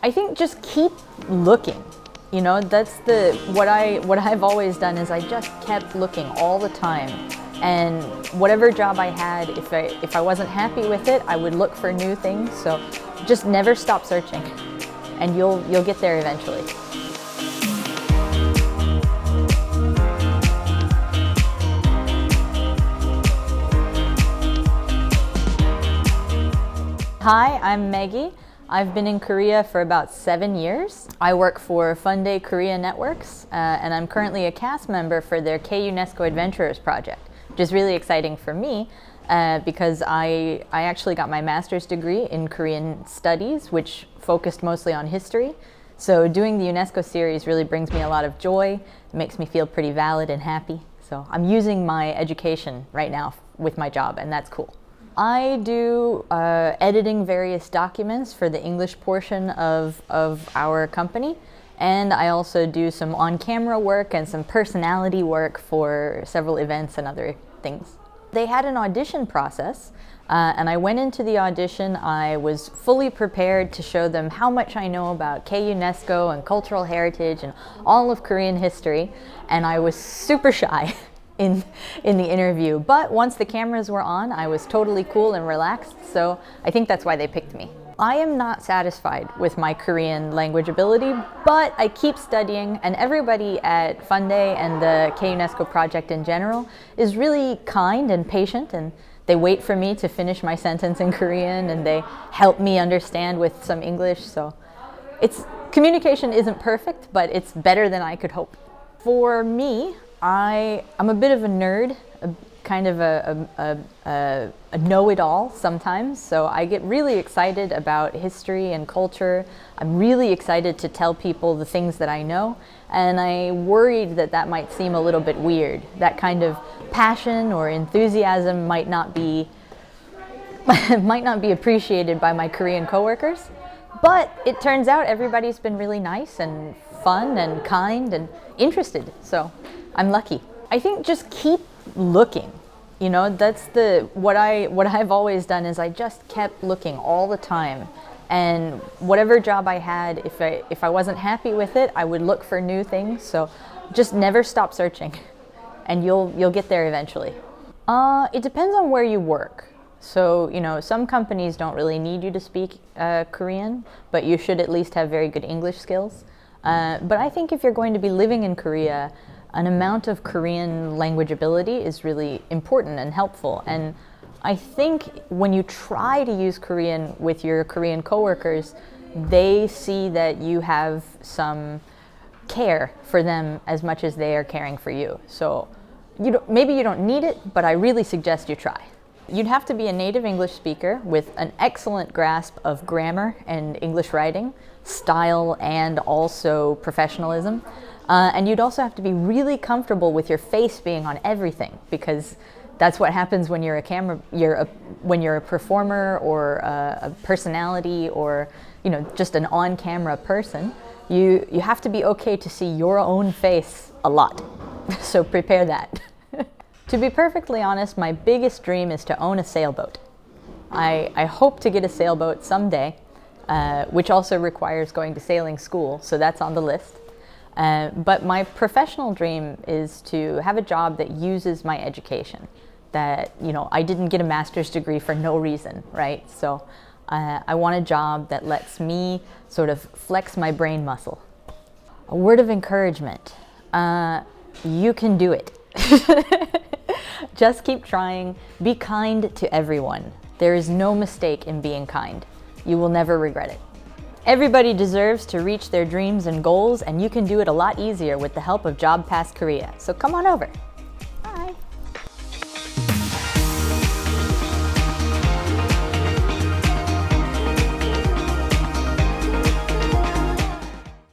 I think just keep looking. You know, that's what I've always done is I just kept looking all the time. And whatever job I had, if I wasn't happy with it, I would look for new things. So just never stop searching, and you'll get there eventually. Hi, I'm Meggie. I've been in Korea for about 7 years. I work for Funday Korea Networks, and I'm currently a cast member for their K-UNESCO Adventurers project, which is really exciting for me because I actually got my master's degree in Korean studies, which focused mostly on history. So doing the UNESCO series really brings me a lot of joy. It makes me feel pretty valid and happy. So I'm using my education right now with my job, and that's cool. I do editing various documents for the English portion of our company, and I also do some on-camera work and some personality work for several events and other things. They had an audition process, and I went into the audition. I was fully prepared to show them how much I know about K-UNESCO and cultural heritage and all of Korean history, and I was super shy in the interview. But once the cameras were on, I was totally cool and relaxed, so I think that's why they picked me. I am not satisfied with my Korean language ability, but I keep studying, and everybody at Funday and the K-UNESCO project in general is really kind and patient, and they wait for me to finish my sentence in Korean, and they help me understand with some English, so communication isn't perfect, but it's better than I could hope. For me, I'm a bit of a nerd, kind of a know-it-all sometimes, so I get really excited about history and culture. I'm really excited to tell people the things that I know, and I worried that might seem a little bit weird. That kind of passion or enthusiasm might not be appreciated by my Korean coworkers, but it turns out everybody's been really nice and fun and kind and interested, so I'm lucky. I think just keep looking. You know, that's what I've always done is I just kept looking all the time. And whatever job I had, if I wasn't happy with it, I would look for new things. So just never stop searching, and you'll get there eventually. It depends on where you work. So, you know, some companies don't really need you to speak Korean, but you should at least have very good English skills. But I think if you're going to be living in Korea, an amount of Korean language ability is really important and helpful. And I think when you try to use Korean with your Korean coworkers, they see that you have some care for them as much as they are caring for you. So maybe you don't need it, but I really suggest you try. You'd have to be a native English speaker with an excellent grasp of grammar and English writing, style, and also professionalism. And you'd also have to be really comfortable with your face being on everything, because that's what happens when you're when you're a performer or a personality or just an on-camera person. You have to be okay to see your own face a lot. So prepare that. To be perfectly honest, my biggest dream is to own a sailboat. I hope to get a sailboat someday, which also requires going to sailing school, so that's on the list. But my professional dream is to have a job that uses my education. That, I didn't get a master's degree for no reason, right? So I want a job that lets me sort of flex my brain muscle. A word of encouragement. You can do it. Just keep trying. Be kind to everyone. There is no mistake in being kind. You will never regret it. Everybody deserves to reach their dreams and goals, and you can do it a lot easier with the help of Job Pass Korea. So come on over.